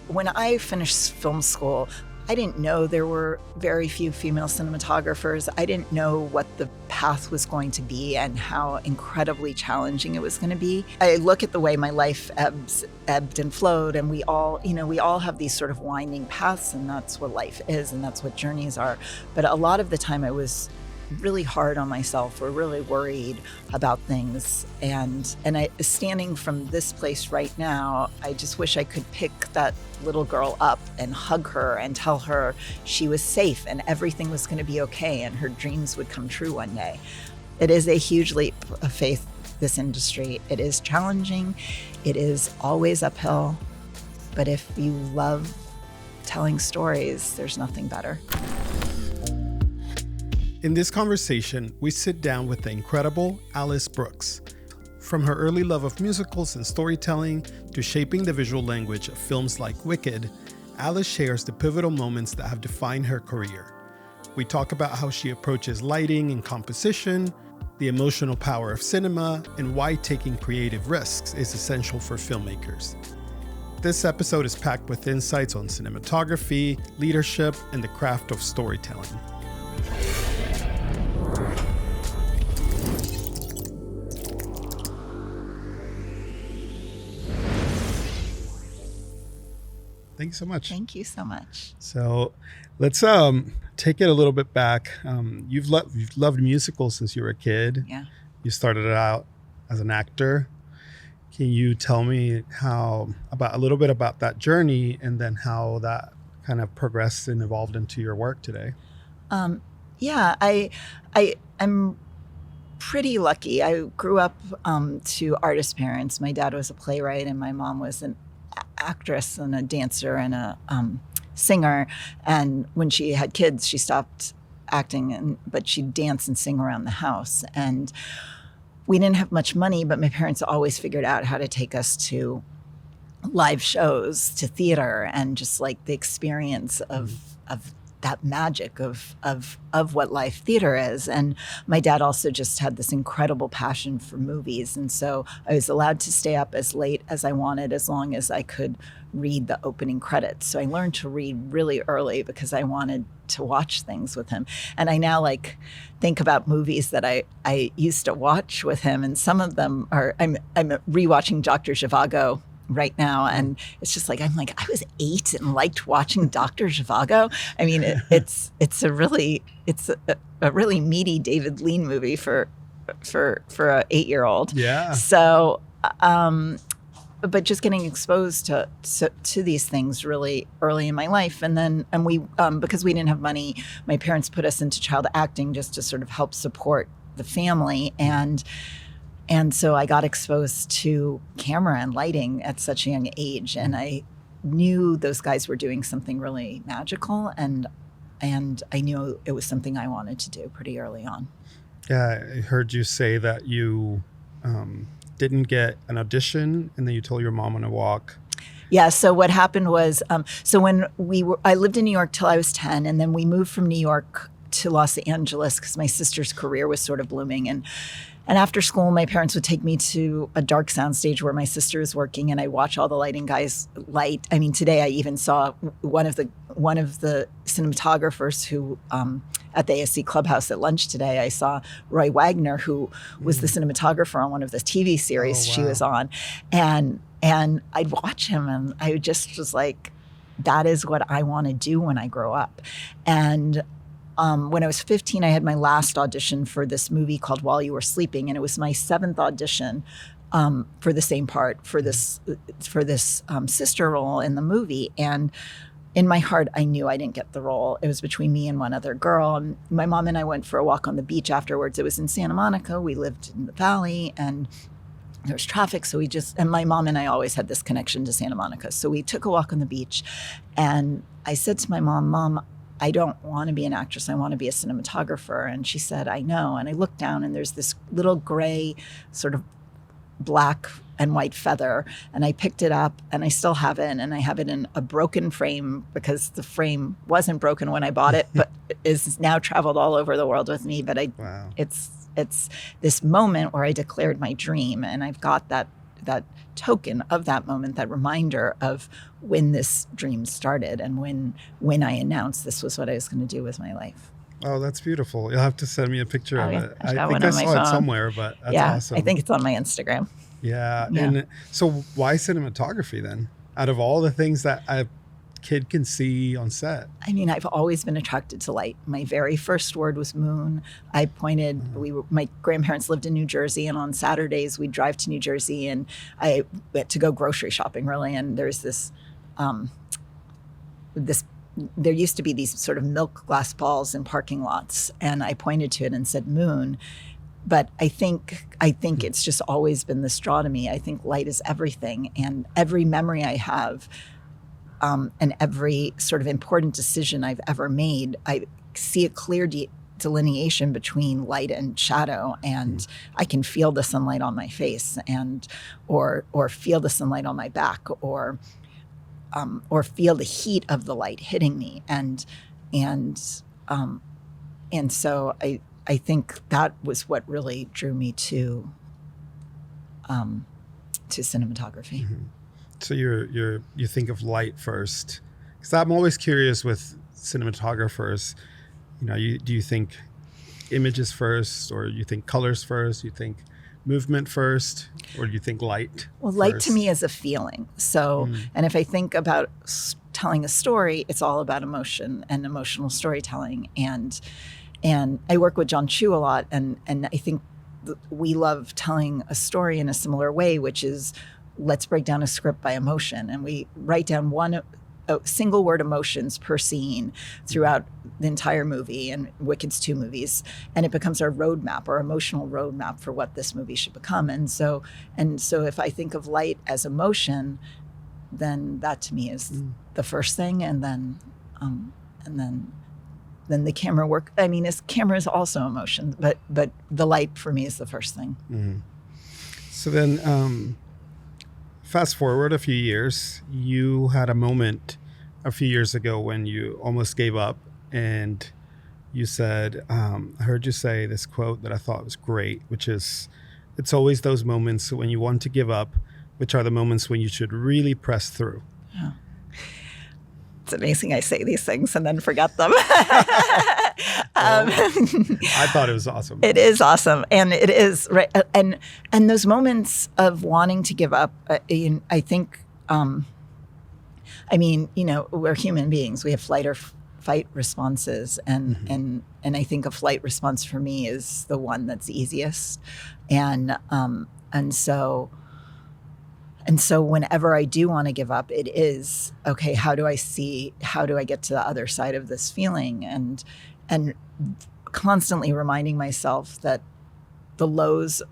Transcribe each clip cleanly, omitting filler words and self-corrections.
when I finished film school, I didn't know there were very few female cinematographers. I didn't know what the path was going to be and how incredibly challenging it was going to be. I look at the way my life ebbed and flowed, and we all have these sort of winding paths, and that's what life is, and that's what journeys are. But a lot of the time I was really hard on myself or really worried about things. And standing from this place right now, I just wish I could pick that little girl up and hug her and tell her she was safe and everything was going to be okay and her dreams would come true one day. It is a huge leap of faith, this industry. It is challenging. It is always uphill. But if you love telling stories, there's nothing better. In this conversation, we sit down with the incredible Alice Brooks. From her early love of musicals and storytelling to shaping the visual language of films like Wicked, Alice shares the pivotal moments that have defined her career. We talk about how she approaches lighting and composition, the emotional power of cinema, and why taking creative risks is essential for filmmakers. This episode is packed with insights on cinematography, leadership, and the craft of storytelling. Thank you so much. Thank you so much. So let's take it a little bit back. You've loved musicals since you were a kid. Yeah. You started out as an actor. Can you tell me a little bit about that journey and then how that kind of progressed and evolved into your work today? Yeah, I'm pretty lucky. I grew up to artist parents. My dad was a playwright and my mom was an actress and a dancer and a singer. And when she had kids, she stopped acting, but she'd dance and sing around the house. And we didn't have much money, but my parents always figured out how to take us to live shows, to theater, and just like the experience of that magic of what live theater is. And my dad also just had this incredible passion for movies. And so I was allowed to stay up as late as I wanted, as long as I could read the opening credits. So I learned to read really early because I wanted to watch things with him. And I now think about movies that I used to watch with him. And some of them I'm rewatching Dr. Zhivago right now, and it's just I was 8 and liked watching Dr. Zhivago. I mean, it's a really meaty David Lean movie for a 8-year-old. Yeah. So, but just getting exposed to these things really early in my life, and we because we didn't have money, my parents put us into child acting just to sort of help support the family. And so I got exposed to camera and lighting at such a young age. And I knew those guys were doing something really magical. And I knew it was something I wanted to do pretty early on. Yeah, I heard you say that you didn't get an audition and then you told your mom on a walk. Yeah, so what happened was, I lived in New York till I was 10, and then we moved from New York to Los Angeles because my sister's career was sort of blooming. And after school, my parents would take me to a dark soundstage where my sister was working, and I'd watch all the lighting guys light. I mean, today I even saw one of the cinematographers who at the ASC Clubhouse at lunch today. I saw Roy Wagner, who was the cinematographer on one of the TV series she was on, and I'd watch him, and I just was like, that is what I want to do when I grow up. And when I was 15, I had my last audition for this movie called While You Were Sleeping, and it was my 7th audition for the same part for this sister role in the movie. And in my heart, I knew I didn't get the role. It was between me and one other girl. And my mom and I went for a walk on the beach afterwards. It was in Santa Monica. We lived in the valley, and there was traffic, and my mom and I always had this connection to Santa Monica. So we took a walk on the beach, and I said to my mom, "Mom, I don't want to be an actress. I want to be a cinematographer." And she said, "I know." And I looked down, and there's this little gray sort of black and white feather, and I picked it up, and I still have it, and I have it in a broken frame because the frame wasn't broken when I bought it, but is now traveled all over the world with me. But it's this moment where I declared my dream, and I've got that that token of that moment, that reminder of when this dream started and when I announced this was what I was going to do with my life. Oh, that's beautiful. You'll have to send me a picture of it. I've I got think one I on my saw phone. it somewhere, but that's yeah, awesome. I think it's on my Instagram. Yeah. And so why cinematography then? Out of all the things that a kid can see on set? I mean, I've always been attracted to light. My very first word was moon. I pointed, my grandparents lived in New Jersey, and on Saturdays we'd drive to New Jersey, and I went to go grocery shopping, really. And there's there used to be these sort of milk glass balls in parking lots, and I pointed to it and said moon. But I think it's just always been this draw to me. I think light is everything, and every memory I have, and every sort of important decision I've ever made, I see a clear delineation between light and shadow, and I can feel the sunlight on my face, or feel the sunlight on my back, or feel the heat of the light hitting me, and so I think that was what really drew me to cinematography. Mm-hmm. So you think of light first, because I'm always curious with cinematographers. Do you think images first, or you think colors first? You think movement first, or do you think light? Well, light first? to me is a feeling. So, and if I think about telling a story, it's all about emotion and emotional storytelling. And I work with John Chu a lot, and I think we love telling a story in a similar way, which is let's break down a script by emotion, and we write down single word emotions per scene throughout the entire movie, and Wicked's 2 movies, and it becomes our roadmap, our emotional roadmap for what this movie should become. And so if I think of light as emotion, then that to me is the first thing, and then the camera work. I mean, camera is also emotion, but the light for me is the first thing. Mm-hmm. So then, fast forward a few years, you had a moment a few years ago when you almost gave up, and you said, I heard you say this quote that I thought was great, which is, it's always those moments when you want to give up, which are the moments when you should really press through. Yeah. It's amazing I say these things and then forget them. I thought it was awesome. It is awesome. And it is, right. And those moments of wanting to give up, I think, we're human beings. We have flight or fight responses. And I think a flight response for me is the one that's easiest. And so whenever I do want to give up, it is, okay, how do I get to the other side of this feeling? And constantly reminding myself that the lows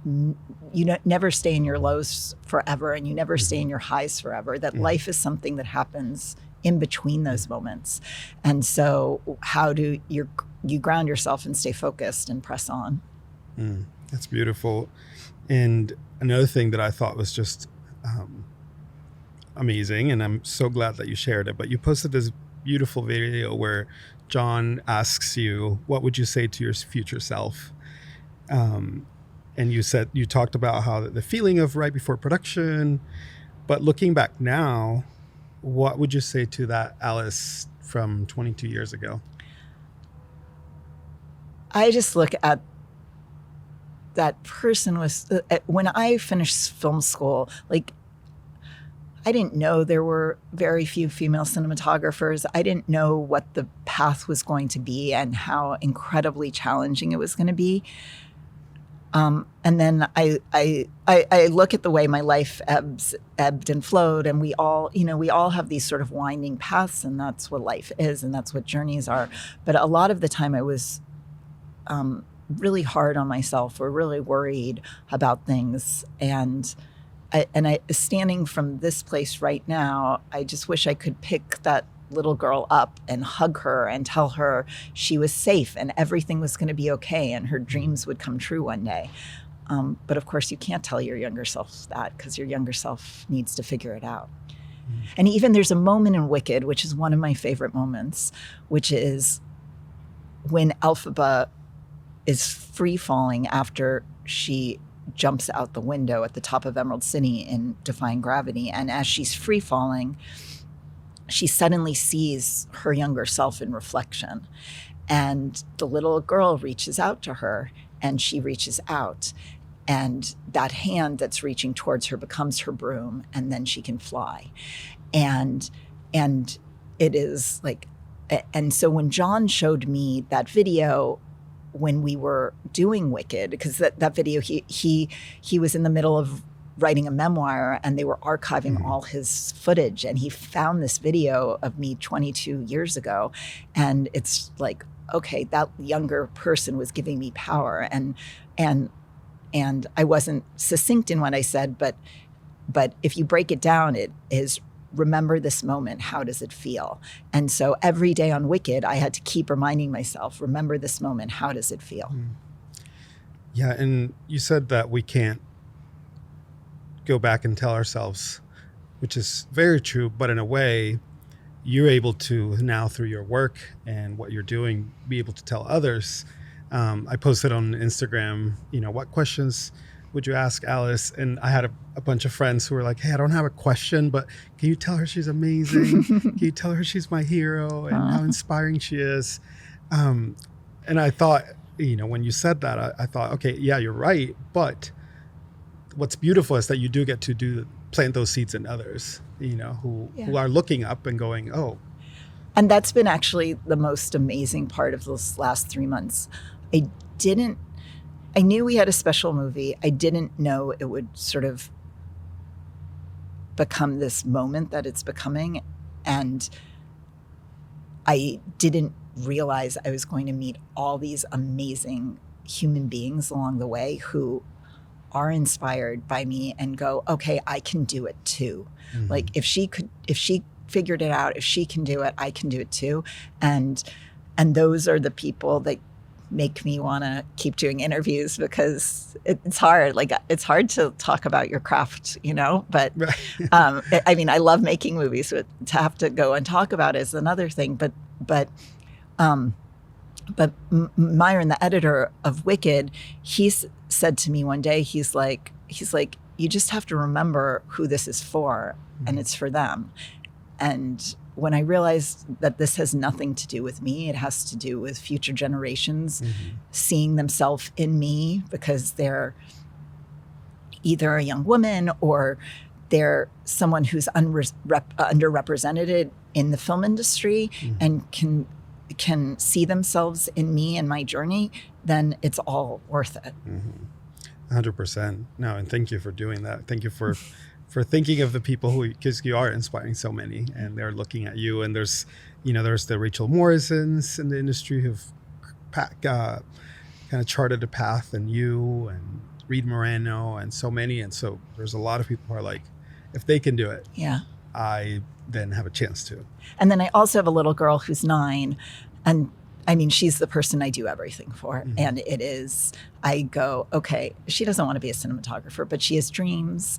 never stay in your lows forever, and you never stay in your highs forever, that life is something that happens in between those moments. And so how do you ground yourself and stay focused and press on? That's beautiful. And another thing that I thought was just amazing, and I'm so glad that you shared it, but you posted this beautiful video where John asks you, what would you say to your future self? And you talked about how the feeling of right before production, but looking back now, what would you say to that Alice from 22 years ago? I just look at that person when I finished film school, I didn't know there were very few female cinematographers. I didn't know what the path was going to be and how incredibly challenging it was going to be. And then I look at the way my life ebbed and flowed, and we all have these sort of winding paths, and that's what life is, and that's what journeys are. But a lot of the time I was really hard on myself, or really worried about things, and I standing from this place right now, I just wish I could pick that little girl up and hug her and tell her she was safe and everything was going to be okay and her dreams would come true one day. But of course you can't tell your younger self that, because your younger self needs to figure it out. And even there's a moment in Wicked, which is one of my favorite moments, which is when Elphaba is free falling after she jumps out the window at the top of Emerald City in defying gravity. And as she's free falling, she suddenly sees her younger self in reflection. And the little girl reaches out to her, and she reaches out. And that hand that's reaching towards her becomes her broom, and then she can fly. And it is like, and so when John showed me that video when we were doing Wicked, because that video, he was in the middle of writing a memoir, and they were archiving all his footage, and he found this video of me 22 years ago, and it's like, okay, that younger person was giving me power, and I wasn't succinct in what I said, but if you break it down, it is, remember this moment, how does it feel? And so every day on Wicked, I had to keep reminding myself, remember this moment, how does it feel? Yeah, and you said that we can't go back and tell ourselves, which is very true, but in a way, you're able to now, through your work and what you're doing, be able to tell others. I posted on Instagram, what questions would you ask Alice? And I had a bunch of friends who were like, hey, I don't have a question, but can you tell her she's amazing? Can you tell her she's my hero and how inspiring she is? And I thought, when you said that, I thought, okay, yeah, you're right. But what's beautiful is that you do get to plant those seeds in others, who are looking up and going, oh. And that's been actually the most amazing part of this last 3 months. I knew we had a special movie. I didn't know it would sort of become this moment that it's becoming. And I didn't realize I was going to meet all these amazing human beings along the way who are inspired by me and go, okay, I can do it too. Mm-hmm. Like if she figured it out, if she can do it, I can do it too. And those are the people that make me want to keep doing interviews, because it's hard. Like it's hard to talk about your craft, but right. I mean, I love making movies, but to have to go and talk about it is another thing. But Myron, the editor of Wicked, he's said to me one day, he's like, you just have to remember who this is for, and it's for them. And when I realized that this has nothing to do with me, it has to do with future generations seeing themselves in me, because they're either a young woman or they're someone who's underrepresented in the film industry and can see themselves in me and my journey, then it's all worth it. 100%. No, and thank you for doing that. Thank you for thinking of the people who, because you are inspiring so many, and they're looking at you. And there's the Rachel Morrisons in the industry who've kind of charted a path, and you and Reed Morano and so many. And so there's a lot of people who are like, if they can do it, I then have a chance to. And then I also have a little girl who's 9, and I mean, she's the person I do everything for. And it is, I go, okay, she doesn't want to be a cinematographer, but she has dreams.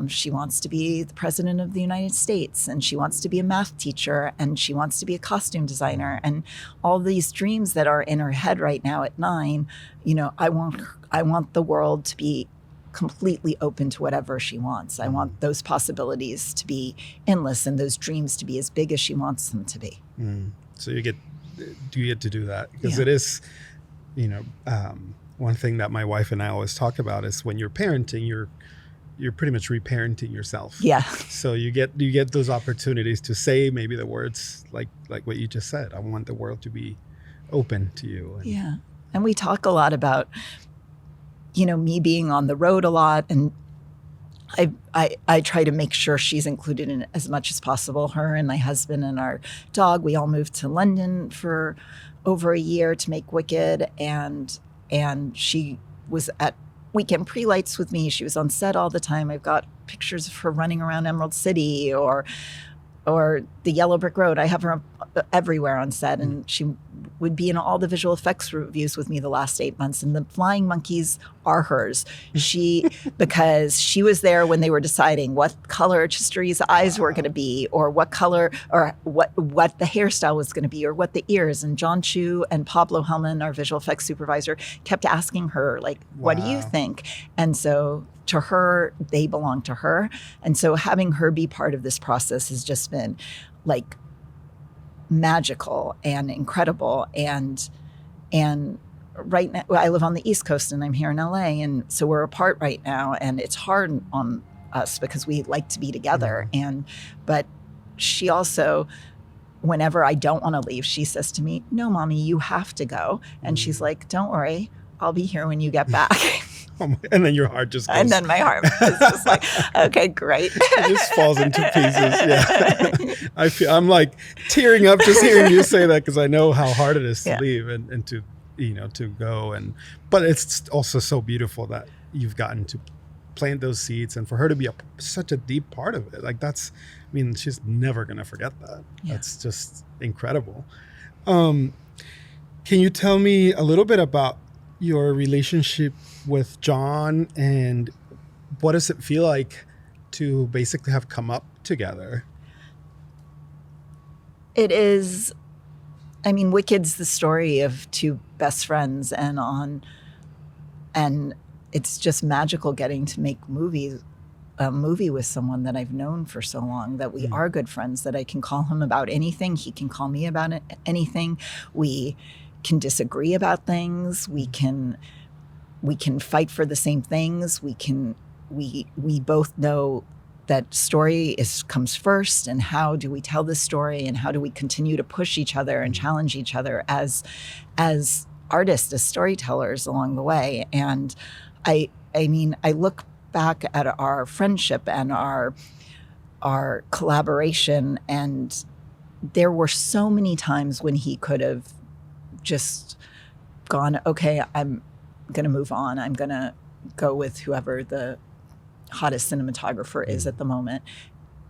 She wants to be the president of the United States, and she wants to be a math teacher, and she wants to be a costume designer, and all these dreams that are in her head right now at 9. I want the world to be completely open to whatever she wants. I want those possibilities to be endless, and those dreams to be as big as she wants them to be. So you get to do that, because it is, one thing that my wife and I always talk about is when you're parenting, you're pretty much reparenting yourself. Yeah. So you get those opportunities to say maybe the words like what you just said. I want the world to be open to you. And we talk a lot about, me being on the road a lot, and I try to make sure she's included in it as much as possible. Her and my husband and our dog, we all moved to London for over a year to make Wicked, and she was at weekend pre-lights with me. She was on set all the time. I've got pictures of her running around Emerald City or the Yellow Brick Road. I have her everywhere on set, and she would be in all the visual effects reviews with me the last 8 months. And the flying monkeys are hers. Because she was there when they were deciding what color Chistery's eyes were going to be, or what color, or what the hairstyle was going to be, or what the ears. And John Chu and Pablo Hellman, our visual effects supervisor, kept asking her, like, what do you think? And so to her, they belong to her. And so having her be part of this process has just been like magical and incredible. And right now, I live on the East Coast and I'm here in LA. And so we're apart right now, and it's hard on us because we like to be together. But she also, whenever I don't want to leave, she says to me, no, mommy, you have to go. And she's like, don't worry, I'll be here when you get back. And then your heart just goes. And then my heart is just like, okay, great. It just falls into pieces. Yeah. I'm like tearing up just hearing you say that, because I know how hard it is to leave and to, to go. But it's also so beautiful that you've gotten to plant those seeds, and for her to be such a deep part of it. Like she's never going to forget that. Yeah. That's just incredible. Can you tell me a little bit about your relationship with John, and what does it feel like to basically have come up together? It is, Wicked's the story of two best friends, and it's just magical getting to make a movie with someone that I've known for so long, that we are good friends, that I can call him about anything. He can call me about anything. We can disagree about things. We can fight for the same things. We both know that story comes first, and how do we tell this story, and how do we continue to push each other and challenge each other as artists, as storytellers along the way. And I look back at our friendship and our collaboration, and there were so many times when he could have just gone, okay, I'm going to move on. I'm going to go with whoever the hottest cinematographer is at the moment.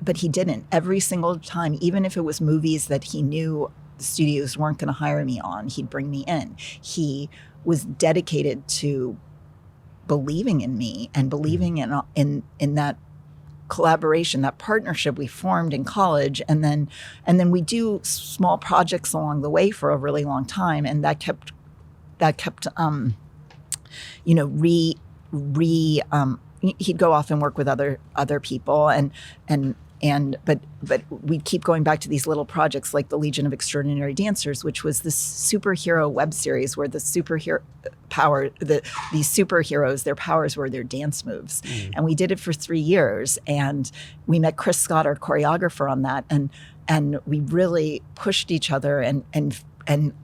But he didn't. Every single time, even if it was movies that he knew the studios weren't going to hire me on, he'd bring me in. He was dedicated to believing in me and believing in that collaboration, that partnership we formed in college, and then we do small projects along the way for a really long time, and that kept he'd go off and work with other people, but we'd keep going back to these little projects like the Legion of Extraordinary Dancers, which was this superhero web series where these superheroes, their powers were their dance moves. And we did it for 3 years, and we met Chris Scott, our choreographer, on that, and we really pushed each other and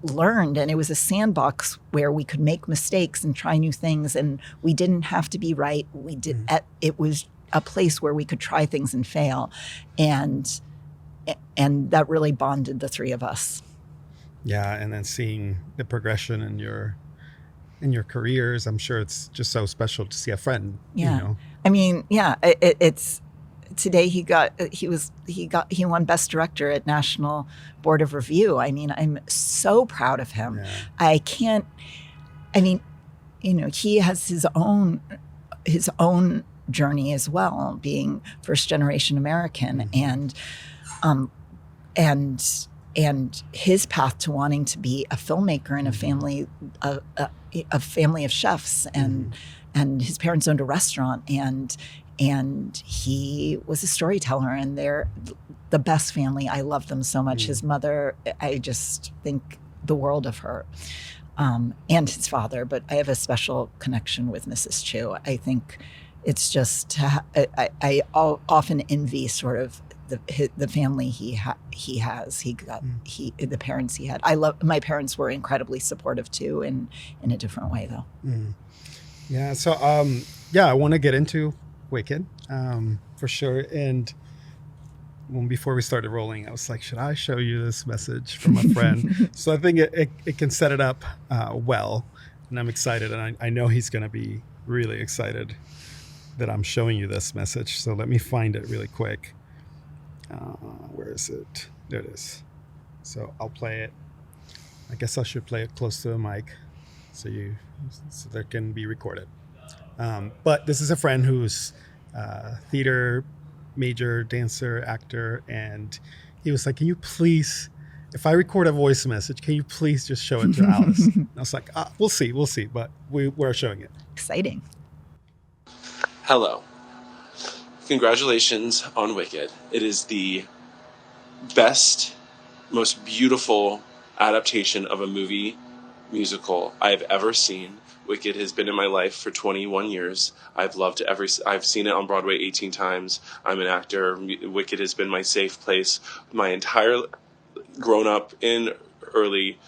learned, and it was a sandbox where we could make mistakes and try new things, and we didn't have to be right. It was a place where we could try things and fail, and that really bonded the three of us. Yeah, and then seeing the progression in your careers, I'm sure it's just so special to see a friend. Yeah, it's today he won Best Director at National Board of Review. I'm so proud of him. Yeah. He has his own journey as well, being first generation American, and his path to wanting to be a filmmaker in a family of chefs, and his parents owned a restaurant, and he was a storyteller, and they're the best family. I love them so much. His mother, I just think the world of her, and his father, but I have a special connection with Mrs. Chu. I think it's just, I often envy sort of the family he has. The parents he had. My parents were incredibly supportive too, in a different way though. Yeah. So I want to get into Wicked for sure. And before we started rolling, I was like, should I show you this message from a friend? So I think it can set it up well, and I'm excited, and I know he's going to be really excited that I'm showing you this message. So let me find it really quick. Where is it? There it is. So I'll play it. I guess I should play it close to the mic so that can be recorded. But this is a friend who's theater major, dancer, actor, and he was like, "Can you please, if I record a voice message, can you please just show it to Alice?" And I was like, we'll see, but we're showing it. Exciting. Hello. Congratulations on Wicked. It is the best, most beautiful adaptation of a movie musical I've ever seen. Wicked has been in my life for 21 years. I've seen it on Broadway 18 times. I'm an actor. Wicked has been my safe place my entire grown up in early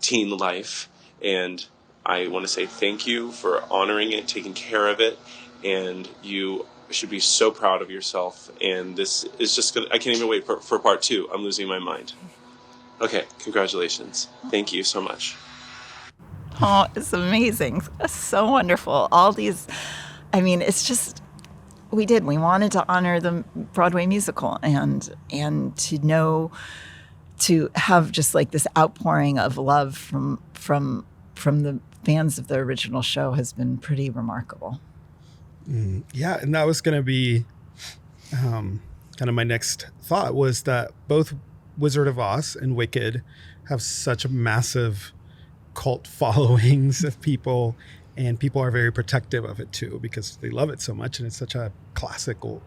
teen life. And I want to say thank you for honoring it, taking care of it. And you should be so proud of yourself. And this is just I can't even wait for part 2. I'm losing my mind. Okay, congratulations. Thank you so much. Oh, it's amazing. It's so wonderful. All these, I mean, it's just, we wanted to honor the Broadway musical and to have just like this outpouring of love from the fans of the original show has been pretty remarkable. Yeah, and that was going to be kind of my next thought, was that both Wizard of Oz and Wicked have such a massive cult followings of people, and people are very protective of it too because they love it so much and it's such a classical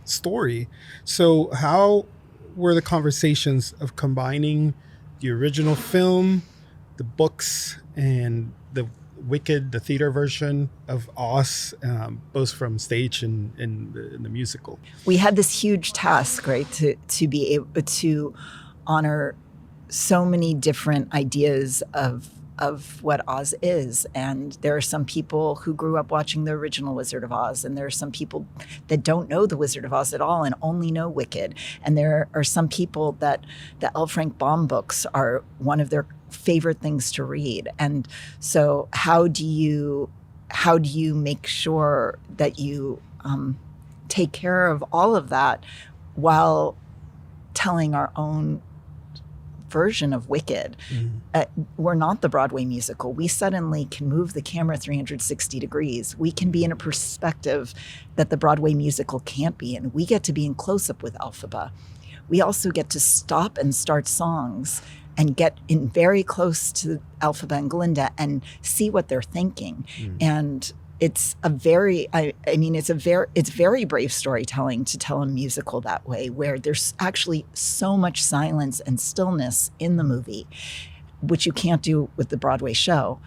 story. So how were the conversations of combining the original film, the books, and the Wicked, the theater version of Oz, both from stage and in the musical? We had this huge task, right, to be able to honor so many different ideas of what Oz is. And there are some people who grew up watching the original Wizard of Oz, and there are some people that don't know the Wizard of Oz at all and only know Wicked. And there are some people that the L. Frank Baum books are one of their favorite things to read. And so how do you make sure that you take care of all of that while telling our own version of Wicked? We're not the Broadway musical. We suddenly can move the camera 360 degrees. We can be in a perspective that the Broadway musical can't be in. We get to be in close-up with Elphaba. We also get to stop and start songs and get in very close to Elphaba and Glinda and see what they're thinking. And it's a very, it's very brave storytelling to tell a musical that way, where there's actually so much silence and stillness in the movie, which you can't do with the Broadway show.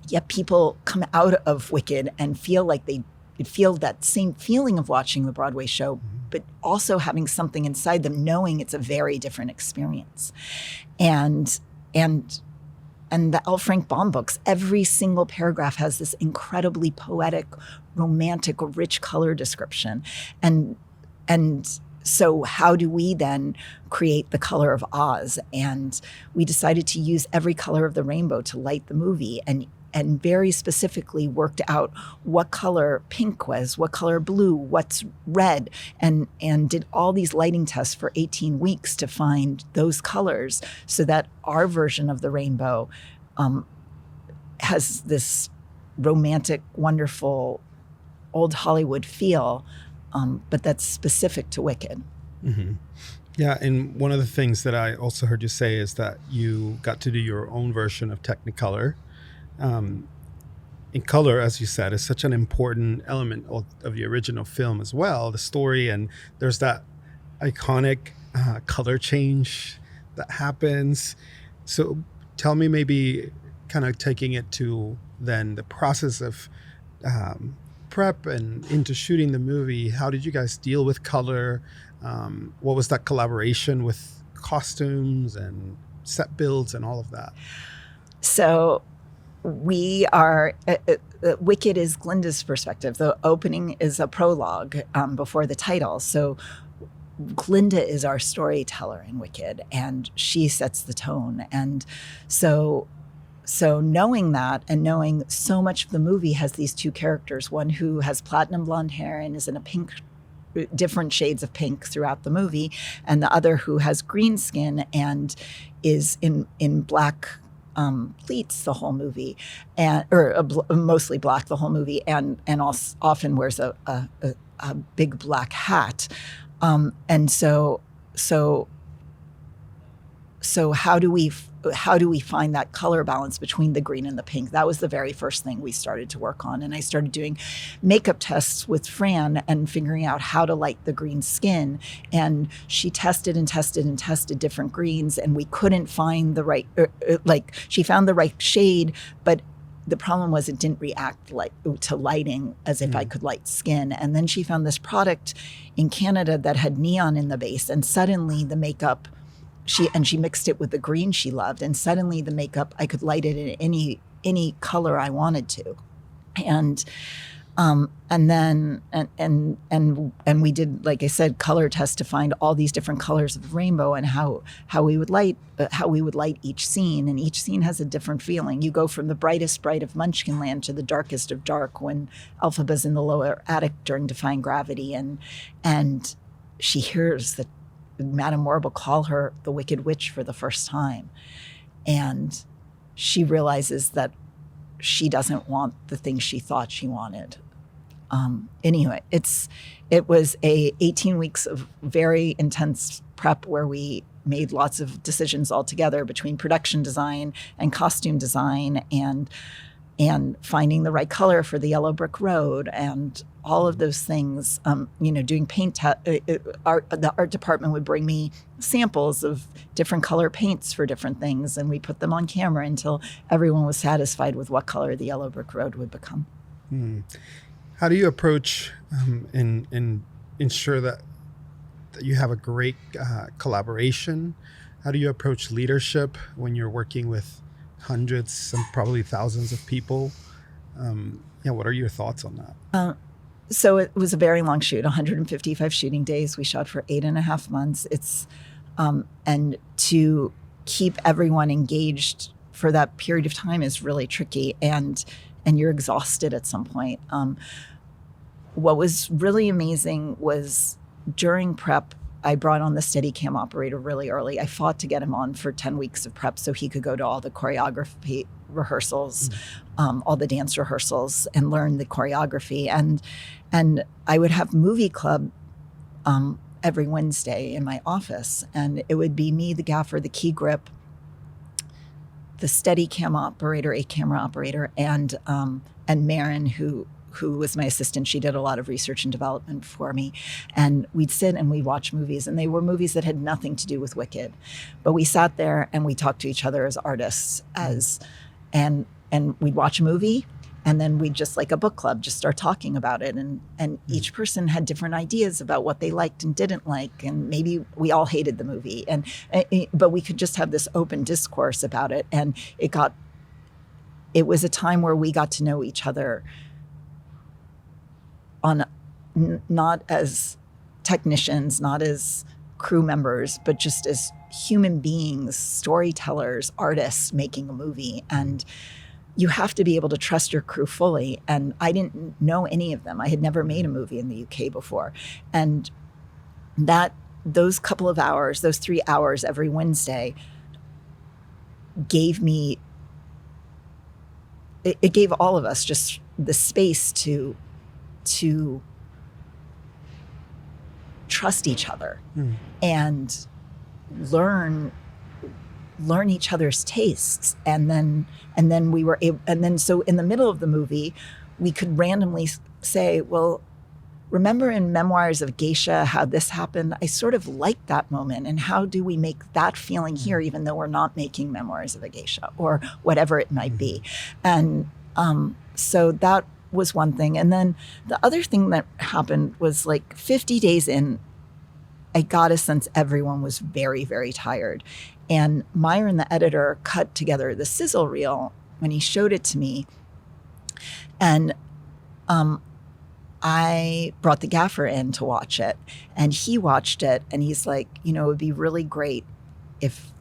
Yet people come out of Wicked and feel like they feel that same feeling of watching the Broadway show, but also having something inside them, knowing it's a very different experience. And the L. Frank Baum books, every single paragraph has this incredibly poetic, romantic, rich color description. And so how do we then create the color of Oz? And we decided to use every color of the rainbow to light the movie, and very specifically worked out what color pink was, what color blue, what's red, and did all these lighting tests for 18 weeks to find those colors so that our version of the rainbow has this romantic, wonderful, old Hollywood feel, but that's specific to Wicked. Mm-hmm. Yeah, and one of the things that I also heard you say is that you got to do your own version of Technicolor. In color, as you said, is such an important element of the original film as well, the story, and there's that iconic color change that happens. So tell me, maybe kind of taking it to then the process of prep and into shooting the movie, how did you guys deal with color? What was that collaboration with costumes and set builds and all of that? So we are, Wicked is Glinda's perspective. The opening is a prologue before the title. So Glinda is our storyteller in Wicked, and she sets the tone. And so knowing that, and knowing so much of the movie has these two characters, one who has platinum blonde hair and is in a pink different shades of pink throughout the movie, and the other who has green skin and is in black pleats the whole movie, and mostly black the whole movie, and also often wears a big black hat, and so how do we find that color balance between the green and the pink? That was the very first thing we started to work on. And I started doing makeup tests with Fran and figuring out how to light the green skin. And she tested and tested and tested different greens, and we couldn't find the right, she found the right shade, but the problem was it didn't react to lighting as if I could light skin. And then she found this product in Canada that had neon in the base, and suddenly the makeup, she mixed it with the green she loved, and suddenly the makeup, I could light it in any color I wanted to. And then we did, like I said, color tests to find all these different colors of the rainbow, and how we would light each scene. And each scene has a different feeling. You go from the brightest bright of Munchkinland to the darkest of dark when Elphaba's in the lower attic during Defying Gravity, and she hears that Madame Morrible call her the Wicked Witch for the first time, and she realizes that she doesn't want the thing she thought she wanted. Anyway, it was 18 weeks of very intense prep where we made lots of decisions all together between production design and costume design and finding the right color for the yellow brick road and all of those things. Doing paint. The art department would bring me samples of different color paints for different things, and we put them on camera until everyone was satisfied with what color the yellow brick road would become. How do you approach and ensure that you have a great collaboration? How do you approach leadership when you're working with hundreds and probably thousands of people? What are your thoughts on that? So it was a very long shoot, 155 shooting days. We shot for 8.5 months. And to keep everyone engaged for that period of time is really tricky, and you're exhausted at some point. What was really amazing was during prep, I brought on the Steadicam operator really early. I fought to get him on for 10 weeks of prep so he could go to all the choreography rehearsals, all the dance rehearsals, and learn the choreography. And I would have movie club every Wednesday in my office, and it would be me, the gaffer, the key grip, the Steadicam operator, a camera operator, and Marin, who was my assistant. She did a lot of research and development for me. And we'd sit and we'd watch movies, and they were movies that had nothing to do with Wicked. But we sat there and we talked to each other as artists, and we'd watch a movie, and then we'd just, like a book club, just start talking about it. And each person had different ideas about what they liked and didn't like. And maybe we all hated the movie, but we could just have this open discourse about it. And it was a time where we got to know each other on not as technicians, not as crew members, but just as human beings, storytellers, artists making a movie. And you have to be able to trust your crew fully. And I didn't know any of them. I had never made a movie in the UK before. And those couple of hours, those 3 hours every Wednesday gave me, it gave all of us just the space to trust each other and learn each other's tastes. And then we were able, and then so in the middle of the movie, we could randomly say, well, remember in Memoirs of Geisha how this happened? I sort of like that moment, and how do we make that feeling here, even though we're not making Memoirs of a Geisha or whatever it might be. And so that was one thing. And then the other thing that happened was, like, 50 days in, I got a sense everyone was very, very tired. And Myron, the editor, cut together the sizzle reel when he showed it to me. And I brought the gaffer in to watch it, and he watched it, and he's like, it would be really great if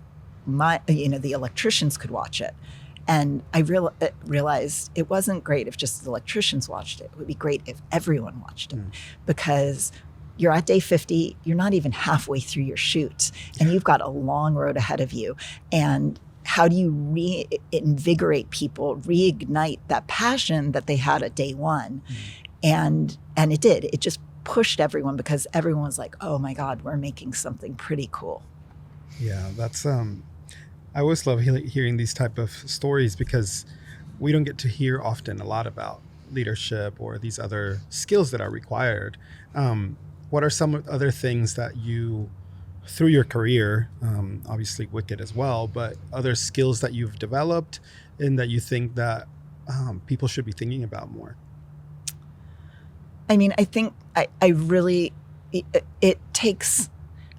the electricians could watch it. And I realized it wasn't great if just the electricians watched it. It would be great if everyone watched it, because you're at day 50, you're not even halfway through your shoot, and you've got a long road ahead of you. And how do you reinvigorate people, reignite that passion that they had at day one? And it did. It just pushed everyone, because everyone was like, oh my God, we're making something pretty cool. Yeah, that's I always love hearing these type of stories, because we don't get to hear often a lot about leadership or these other skills that are required. What are some other things that you, through your career, obviously Wicked as well, but other skills that you've developed and that you think that people should be thinking about more? I mean, I think I really, it takes,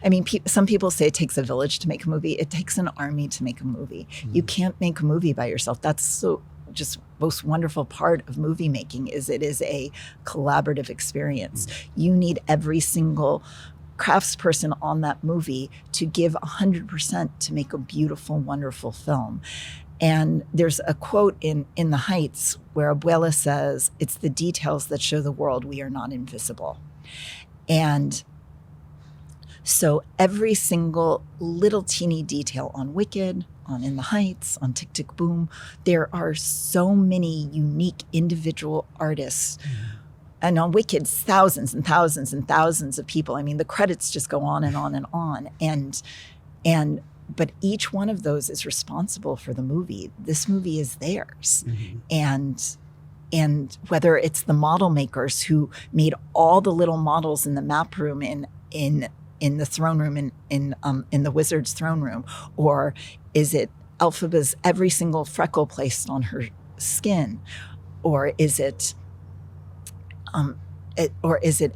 I mean, some people say it takes a village to make a movie. It takes an army to make a movie. You can't make a movie by yourself. That's so just most wonderful part of movie making, is it is a collaborative experience. You need every single craftsperson on that movie to give 100% to make a beautiful, wonderful film. And there's a quote in The Heights where Abuela says, "It's the details that show the world we are not invisible." And so every single little teeny detail on Wicked, on In the Heights, on Tick, Tick, Boom, there are so many unique individual artists. And on Wicked, thousands and thousands and thousands of people. I mean, the credits just go on and on and on. But each one of those is responsible for the movie. This movie is theirs. And whether it's the model makers who made all the little models in the map room in the throne room in the wizard's throne room, or is it Elphaba's every single freckle placed on her skin, or is it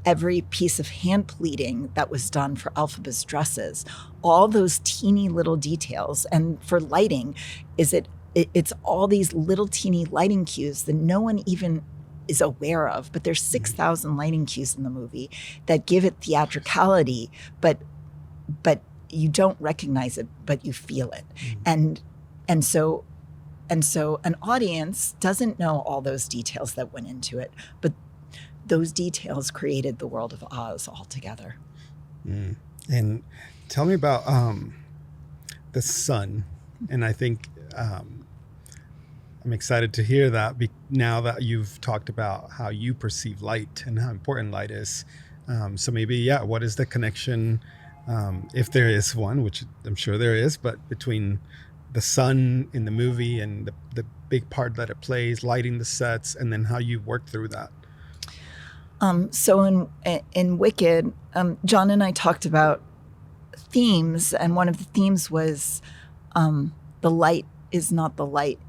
every piece of hand pleating that was done for Elphaba's dresses? All those teeny little details. And for lighting, it's all these little teeny lighting cues that no one even is aware of, but there's 6,000 lighting cues in the movie that give it theatricality, but you don't recognize it, but you feel it. And so an audience doesn't know all those details that went into it, but those details created the world of Oz altogether. And tell me about the sun. And I think I'm excited to hear that now that you've talked about how you perceive light and how important light is. So maybe, what is the connection, if there is one, which I'm sure there is, but between the sun in the movie and the big part that it plays, lighting the sets, and then how you work through that? So in Wicked, John and I talked about themes, and one of the themes was the light is not the light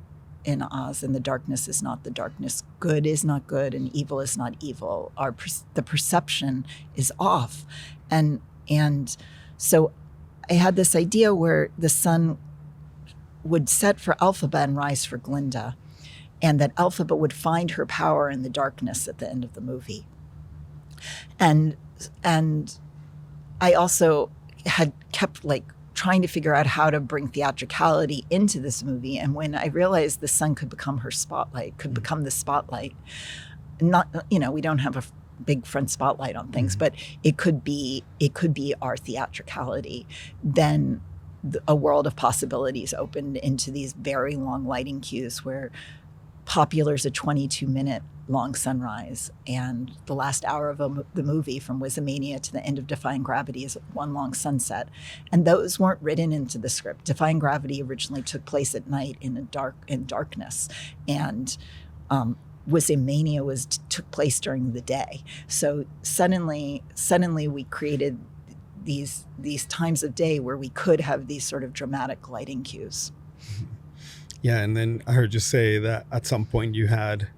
in Oz, and the darkness is not the darkness. Good is not good, and evil is not evil. The perception is off, and so I had this idea where the sun would set for Elphaba and rise for Glinda, and that Elphaba would find her power in the darkness at the end of the movie. And I also had kept trying to figure out how to bring theatricality into this movie. And when I realized the sun could become her spotlight, could become the spotlight, not, we don't have a big front spotlight on things, but it could be our theatricality, then a world of possibilities opened into these very long lighting cues where Popular's a 22-minute long sunrise, and the last hour of the movie, from Wizamania to the end of Defying Gravity, is one long sunset. And those weren't written into the script. Defying Gravity originally took place at night in darkness, and Wizamania took place during the day. So suddenly we created these times of day where we could have these sort of dramatic lighting cues. Yeah, and then I heard you say that at some point you had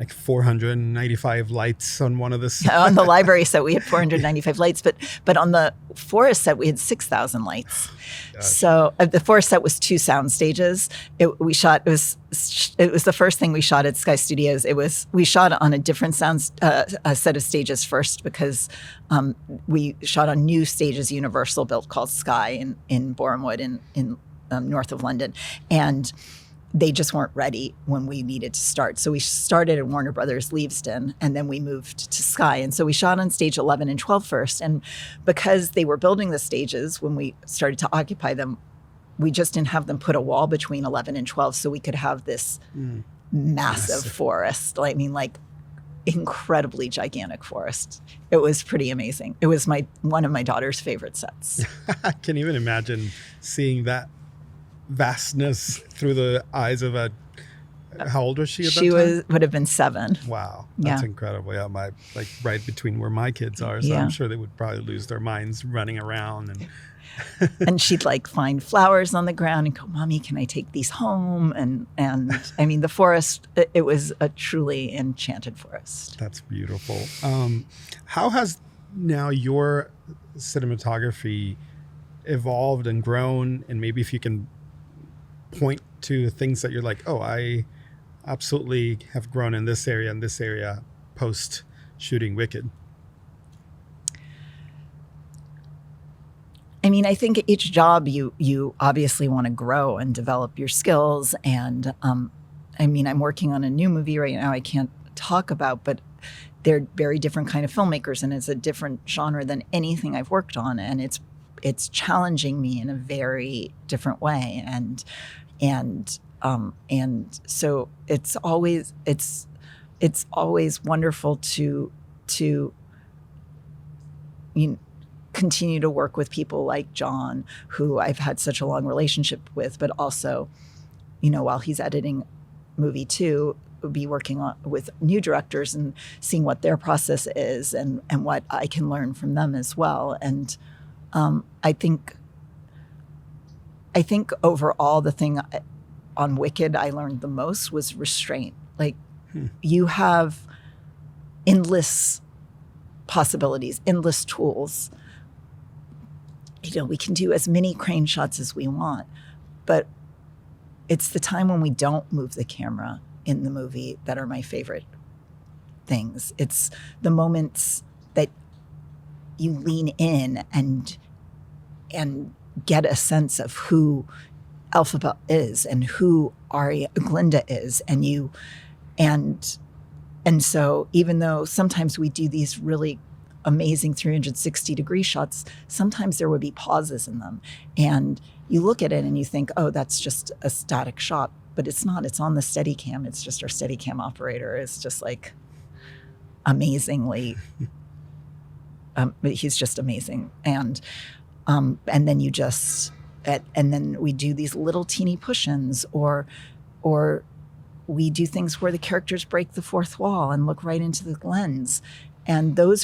495 lights on one of the on the library set we had 495 lights, but on the forest set we had 6,000 lights. Gosh. So the forest set was 2 sound stages. It was the first thing we shot at Sky Studios. We shot on a different a set of stages first, because we shot on new stages Universal built called Sky in Borehamwood in north of London, and they just weren't ready when we needed to start. So we started at Warner Brothers Leavesden, and then we moved to Sky. And so we shot on stage 11 and 12 first. And because they were building the stages when we started to occupy them, we just didn't have them put a wall between 11 and 12 so we could have this massive forest. I mean, like incredibly gigantic forest. It was pretty amazing. It was one of my daughter's favorite sets. I can't even imagine seeing that vastness through the eyes of a, how old was she at that time? Would have been 7. Wow, that's incredible. Yeah, like right between where my kids are, so I'm sure they would probably lose their minds running around and and she'd like find flowers on the ground and go, "Mommy, can I take these home?" And I mean, the forest, it was a truly enchanted forest. That's beautiful. How has now your cinematography evolved and grown? And maybe if you can point to things that you're like, oh, I absolutely have grown in this area and this area post shooting Wicked. I mean, I think each job you obviously want to grow and develop your skills. And I mean, I'm working on a new movie right now I can't talk about, but they're very different kind of filmmakers, and it's a different genre than anything I've worked on. And it's challenging me in a very different way. And so it's always wonderful to continue to work with people like John, who I've had such a long relationship with, but also, while he's editing movie 2, be working with new directors and seeing what their process is and what I can learn from them as well. And I think overall the thing on Wicked I learned the most was restraint. Like you have endless possibilities, endless tools. We can do as many crane shots as we want, but it's the time when we don't move the camera in the movie that are my favorite things. It's the moments that you lean in and get a sense of who Elphaba is and who Glinda is, and so even though sometimes we do these really amazing 360-degree shots, sometimes there would be pauses in them. And you look at it and you think, oh, that's just a static shot. But it's not. It's on the Steadicam. It's just our Steadicam operator is just like amazingly, he's just amazing. And then you just, and then we do these little teeny push-ins, or we do things where the characters break the fourth wall and look right into the lens. And those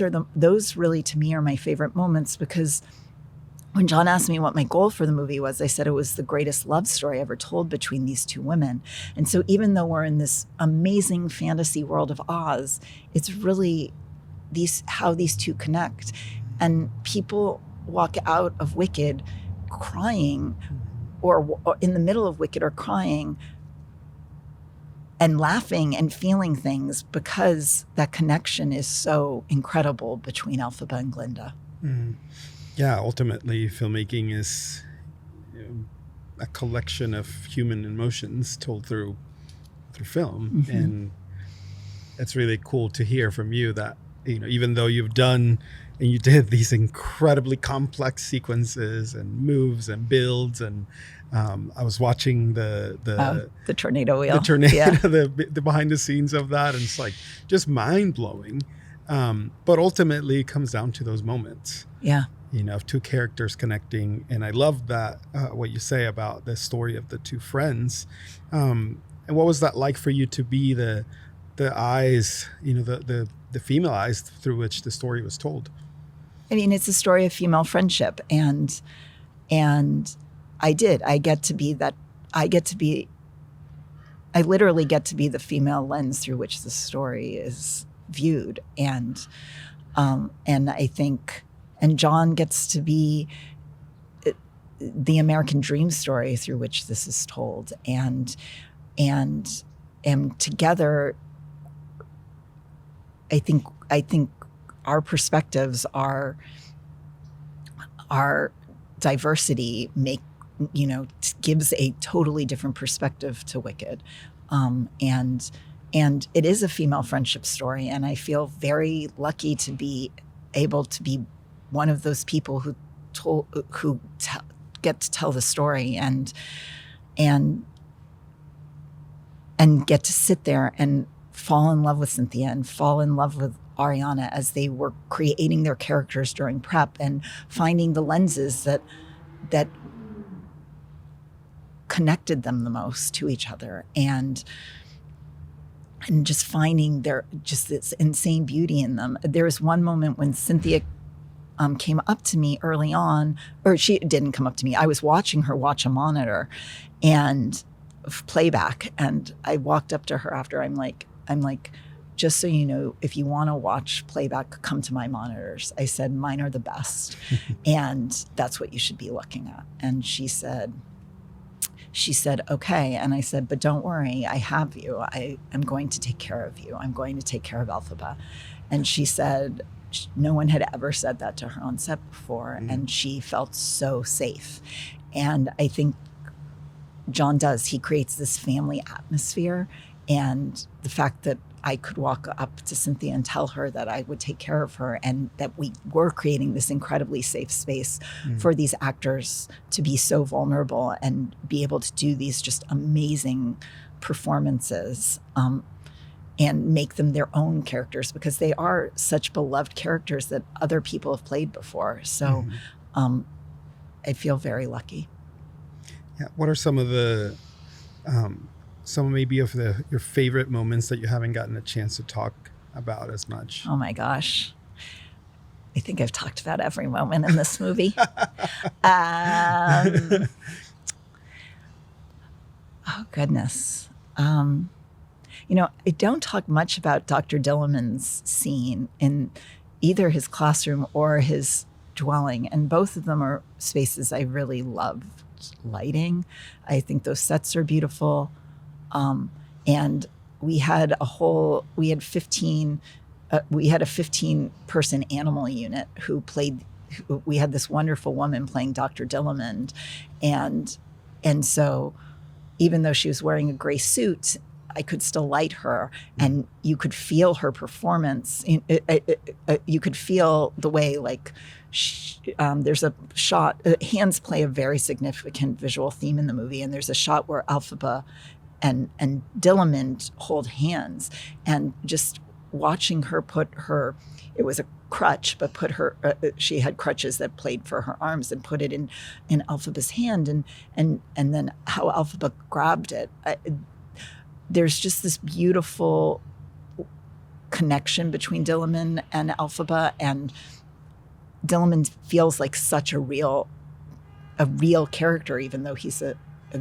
really, to me, are my favorite moments, because when John asked me what my goal for the movie was, I said it was the greatest love story ever told between these two women. And so even though we're in this amazing fantasy world of Oz, it's really how these two connect. And people walk out of Wicked crying, or in the middle of Wicked are crying and laughing and feeling things, because that connection is so incredible between Elphaba and Glinda. Mm. Yeah, ultimately, filmmaking is a collection of human emotions told through film. Mm-hmm. And it's really cool to hear from you that, even though you did these incredibly complex sequences and moves and builds, and I was watching the tornado wheel, the behind the scenes of that, and it's like just mind blowing. But ultimately, it comes down to those moments. Yeah. Of two characters connecting. And I love that, what you say about the story of the two friends. And what was that like for you to be the eyes, the female eyes through which the story was told? I mean, it's a story of female friendship. And I literally get to be the female lens through which the story is viewed. And I think, and John gets to be the American dream story through which this is told. And together, I think our perspectives, our diversity gives a totally different perspective to Wicked. And it is a female friendship story. And I feel very lucky to be able to be one of those people who get to tell the story and get to sit there and fall in love with Cynthia and fall in love with Ariana as they were creating their characters during prep and finding the lenses that connected them the most to each other, and just finding this insane beauty in them. There was one moment when Cynthia came up to me early on, or she didn't come up to me. I was watching her watch a monitor and playback, and I walked up to her after. I'm like, just so you know, if you want to watch playback, come to my monitors. I said, mine are the best, and that's what you should be looking at. And she said, okay. And I said, but don't worry, I have you. I am going to take care of you. I'm going to take care of Elphaba. And she said, no one had ever said that to her on set before. And she felt so safe. And I think John does. He creates this family atmosphere. And the fact that I could walk up to Cynthia and tell her that I would take care of her, and that we were creating this incredibly safe space for these actors to be so vulnerable and be able to do these just amazing performances, and make them their own characters, because they are such beloved characters that other people have played before. So I feel very lucky. Yeah. What are some of the some maybe of your favorite moments that you haven't gotten a chance to talk about as much? Oh my gosh. I think I've talked about every moment in this movie. Oh goodness. I don't talk much about Dr. Dillerman's scene in either his classroom or his dwelling. And both of them are spaces I really loved lighting. I think those sets are beautiful. And we had a 15-person animal unit we had this wonderful woman playing Dr. Dillerman. And so even though she was wearing a gray suit, I could still light her, and you could feel her performance. You could feel the way, like, there's a shot, hands play a very significant visual theme in the movie. And there's a shot where Elphaba and Dillerman hold hands, and just watching her it was a crutch, but she had crutches that played for her arms, and put it in Elphaba's hand, and then how Elphaba grabbed it. There's just this beautiful connection between Dillerman and Elphaba, and Dillerman feels like such a real character, even though he's a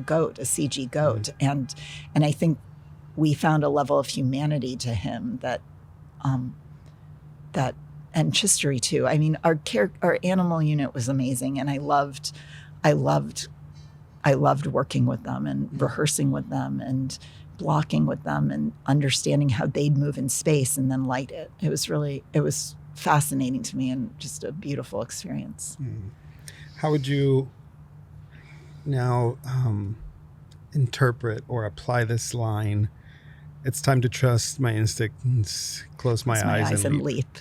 goat, a CG goat. And I think we found a level of humanity to him that and Chistery too. I mean, our animal unit was amazing, and I loved working with them and rehearsing with them and blocking with them and understanding how they'd move in space and then light it. It was fascinating to me, and just a beautiful experience. How would you now interpret or apply this line? It's time to trust my instincts, close my eyes and leap.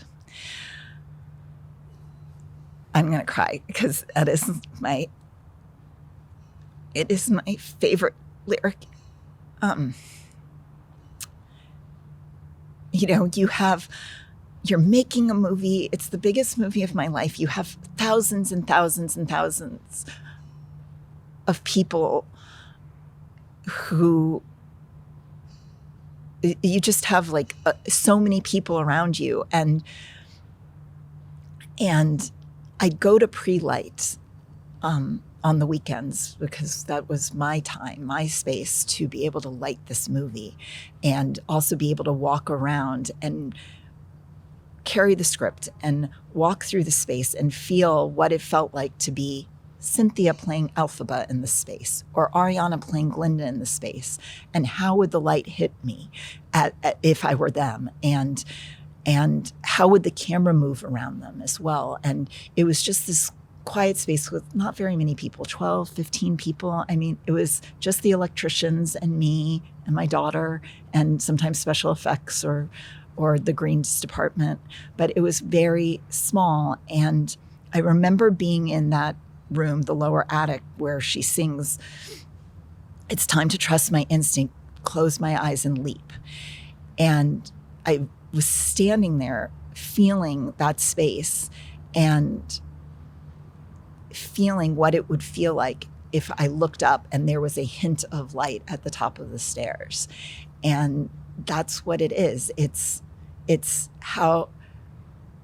I'm going to cry, because it is my favorite lyric. You're making a movie. It's the biggest movie of my life. You have thousands and thousands and thousands of people who you just have so many people around you. And I'd go to pre-light on the weekends, because that was my time, my space to be able to light this movie, and also be able to walk around and carry the script and walk through the space and feel what it felt like to be Cynthia playing Elphaba in the space, or Ariana playing Glinda in the space, and how would the light hit me if I were them, and how would the camera move around them as well. And it was just this quiet space with not very many people, 12, 15 people. I mean, it was just the electricians and me and my daughter and sometimes special effects or the greens department. But it was very small. And I remember being in that room, the lower attic, where she sings, "It's time to trust my instinct, close my eyes and leap." And I was standing there feeling that space and feeling what it would feel like if I looked up and there was a hint of light at the top of the stairs. And that's what it is. It's how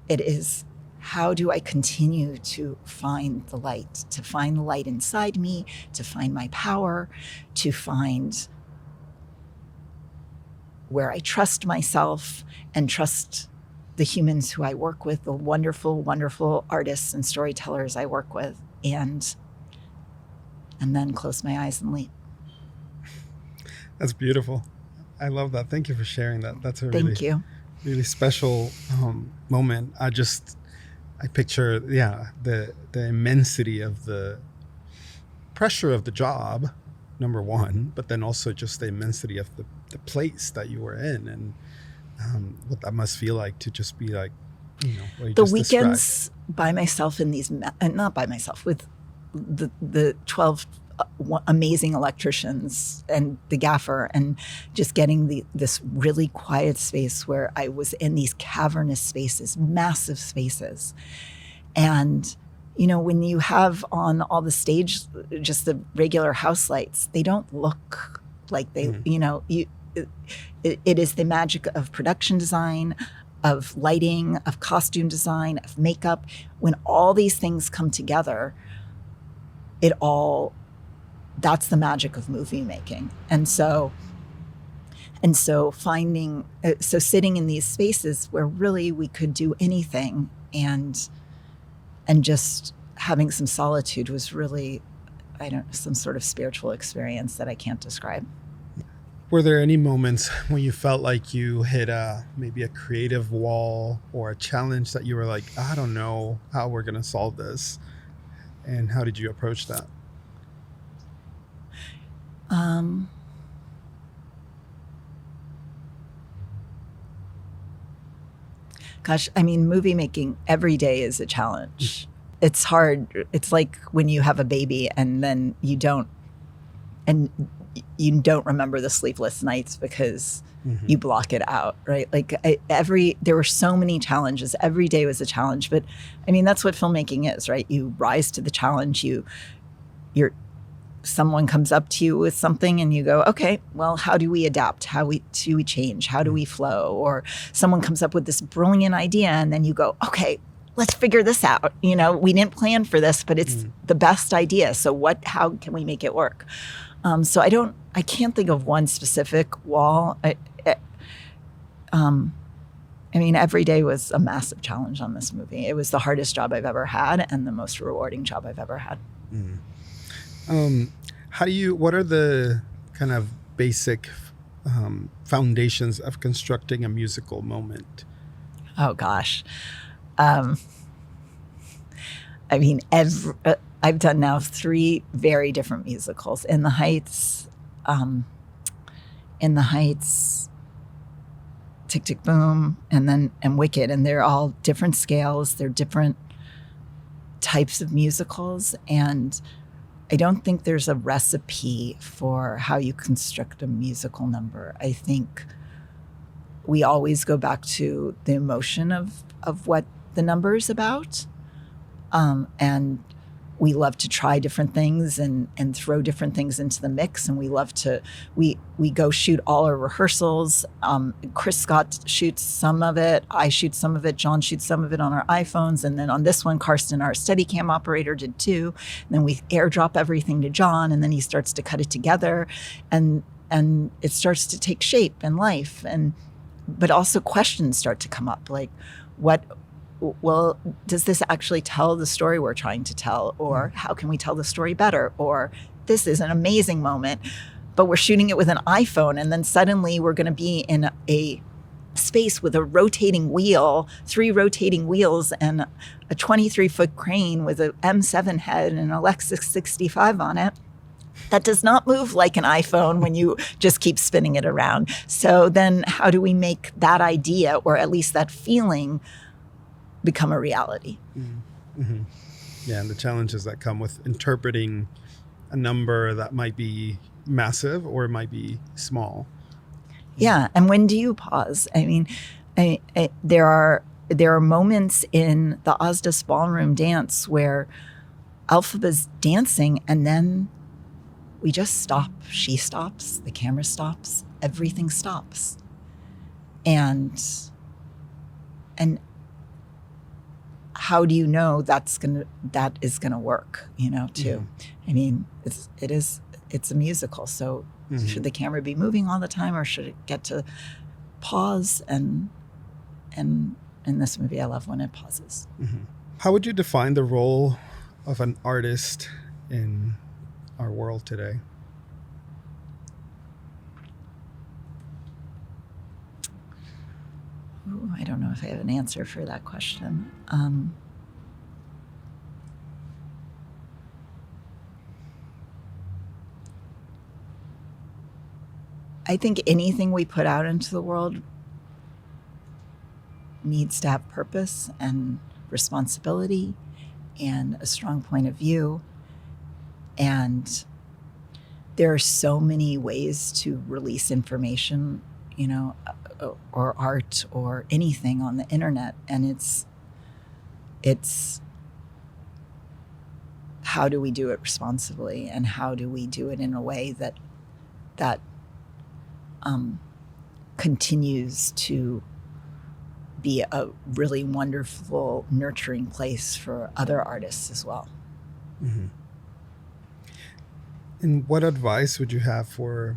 it is. How do I continue to find the light inside me, to find my power, to find where I trust myself and trust the humans who I work with, the wonderful, wonderful artists and storytellers I work with, and then close my eyes and leap. That's beautiful. I love that. Thank you for sharing that. That's a Thank you. really special moment. I picture, the immensity of the pressure of the job, number one, but then also just the immensity of the place that you were in, and what that must feel like to just be like, what you the just weekends described. by myself in these, not by myself, with the 12 amazing electricians and the gaffer, and just getting this really quiet space where I was in these cavernous spaces, massive spaces. And, when you have on all the stage, just the regular house lights, they don't look like they, it is the magic of production design, of lighting, of costume design, of makeup. When all these things come together, that's the magic of movie making. And so sitting in these spaces where really we could do anything, and just having some solitude was really, some sort of spiritual experience that I can't describe. Were there any moments when you felt like you hit maybe a creative wall or a challenge that you were like, I don't know how we're going to solve this? And how did you approach that? Gosh, movie making every day is a challenge. It's hard. It's like when you have a baby and then you don't remember the sleepless nights because you block it out, right? Like there were so many challenges. Every day was a challenge, but that's what filmmaking is, right? You rise to the challenge. Someone comes up to you with something and you go, okay, well, how do we adapt? How do we change? How do we flow? Or someone comes up with this brilliant idea and then you go, okay, let's figure this out. We didn't plan for this, but it's the best idea. So how can we make it work? So I can't think of one specific wall. Every day was a massive challenge on this movie. It was the hardest job I've ever had and the most rewarding job I've ever had. What are the kind of basic foundations of constructing a musical moment? Oh gosh. I've done now 3 very different musicals. In the Heights, Tick, Tick, Boom, and Wicked. And they're all different scales. They're different types of musicals. And I don't think there's a recipe for how you construct a musical number. I think we always go back to the emotion of what the number is about. And we love to try different things and throw different things into the mix. And we love to, we go shoot all our rehearsals. Chris Scott shoots some of it. I shoot some of it. John shoots some of it on our iPhones. And then on this one, Karsten, our Steadicam operator, did too. And then we airdrop everything to John, and then he starts to cut it together. And it starts to take shape and life. But also questions start to come up, like does this actually tell the story we're trying to tell? Or how can we tell the story better? Or this is an amazing moment, but we're shooting it with an iPhone, and then suddenly we're going to be in a space with a rotating wheel, 3 rotating wheels, and a 23-foot crane with a M7 head and an Alexa 65 on it, that does not move like an iPhone when you just keep spinning it around. So then how do we make that idea, or at least that feeling, become a reality? Mm-hmm. Yeah, and the challenges that come with interpreting a number that might be massive or it might be small. Yeah, and when do you pause? I mean, there are moments in the Ozdas ballroom dance where Elphaba's dancing, and then we just stop. She stops. The camera stops. Everything stops. And how do you know that is gonna work? Too. Mm-hmm. I mean, it's a musical, so. Mm-hmm. Should the camera be moving all the time, or should it get to pause? And in this movie, I love when it pauses. Mm-hmm. How would you define the role of an artist in our world today? Ooh, I don't know if I have an answer for that question. I think anything we put out into the world needs to have purpose and responsibility and a strong point of view. And there are so many ways to release information, or art or anything on the internet. And it's how do we do it responsibly, and how do we do it in a way that continues to be a really wonderful, nurturing place for other artists as well. Mm-hmm. And what advice would you have for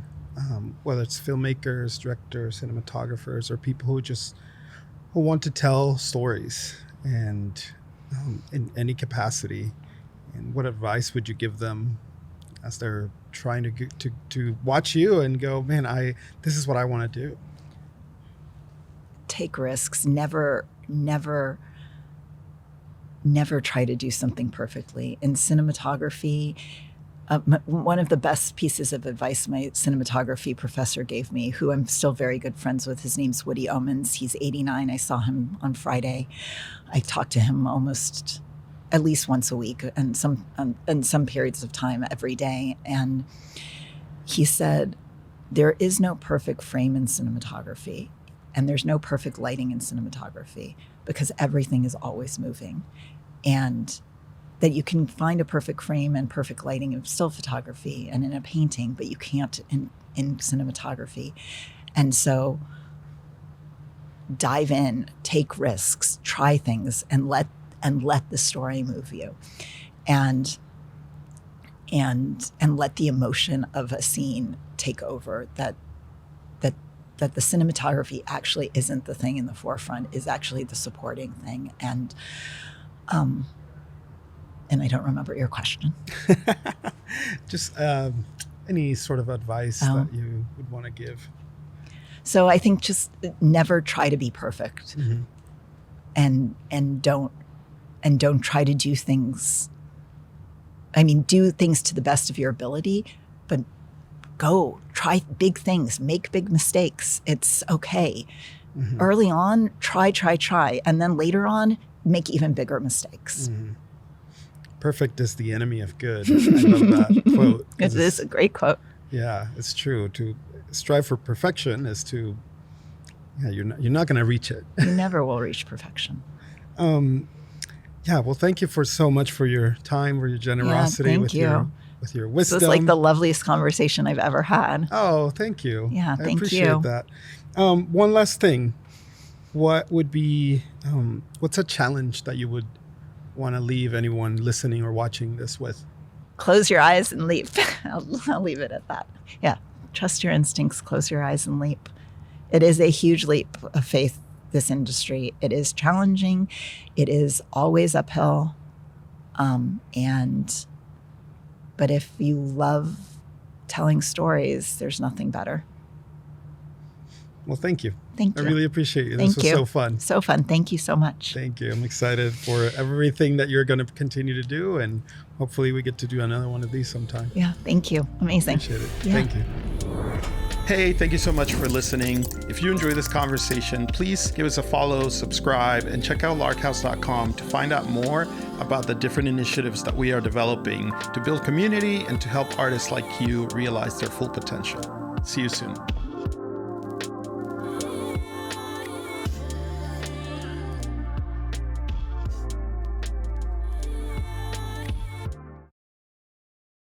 whether it's filmmakers, directors, cinematographers, or people who want to tell stories and in any capacity? And what advice would you give them as they're trying to watch you and go, man, this is what I want to do? Take risks. Never try to do something perfectly. In cinematography, one of the best pieces of advice my cinematography professor gave me, who I'm still very good friends with, his name's Woody Omens. He's 89. I saw him on Friday. I talked to him almost at least once a week, and some periods of time every day. And he said, there is no perfect frame in cinematography, and there's no perfect lighting in cinematography, because everything is always moving. And that you can find a perfect frame and perfect lighting in still photography and in a painting, but you can't in cinematography. And so dive in, take risks, try things, and let the story move you, and let the emotion of a scene take over. That the cinematography actually isn't the thing in the forefront, is actually the supporting thing. And I don't remember your question. Just any sort of advice that you would want to give. So I think just never try to be perfect, mm-hmm. and don't try to do things. I mean, do things to the best of your ability, but go try big things, make big mistakes. It's okay. Mm-hmm. Early on, try, and then later on, make even bigger mistakes. Mm-hmm. Perfect is the enemy of good. I love that quote. It is a great quote. Yeah, it's true. To strive for perfection is to, you're not going to reach it. You never will reach perfection. Yeah, well, thank you so much for your time, for your generosity, with your wisdom. This was like the loveliest conversation I've ever had. Oh, thank you. Yeah, I appreciate that. One last thing. What would be, what's a challenge that you would want to leave anyone listening or watching this with? Close your eyes and leap. I'll leave it at that. Yeah, trust your instincts, close your eyes and leap. It is a huge leap of faith, this industry. It is challenging. It is always uphill. But if you love telling stories, there's nothing better. Well, thank you. Thank you. I really appreciate it. Thank This was you. so fun. So fun. Thank you so much. Thank you. I'm excited for everything that you're going to continue to do, and hopefully we get to do another one of these sometime. Yeah, thank you. Amazing. Appreciate it. Yeah. Thank you. Hey, thank you so much for listening. If you enjoy this conversation, please give us a follow, subscribe, and check out larkhaus.com to find out more about the different initiatives that we are developing to build community and to help artists like you realize their full potential. See you soon.